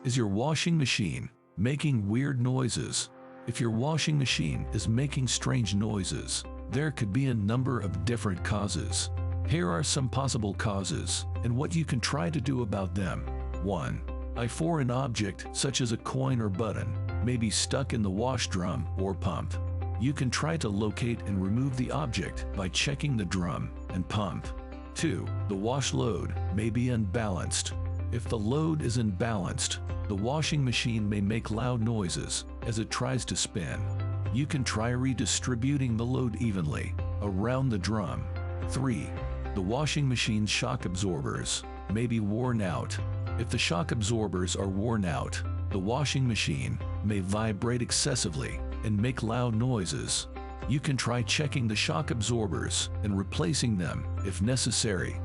Is your washing machine making weird noises? If your washing machine is making strange noises, there could be a number of different causes. Here are some possible causes and what you can try to do about them. 1. A foreign object, such as a coin or button, may be stuck in the wash drum or pump. You can try to locate and remove the object by checking the drum and pump. 2. The wash load may be unbalanced. If the load is unbalanced, the washing machine may make loud noises as it tries to spin. You can try redistributing the load evenly around the drum. 3. The washing machine's shock absorbers may be worn out. If the shock absorbers are worn out, the washing machine may vibrate excessively and make loud noises. You can try checking the shock absorbers and replacing them if necessary.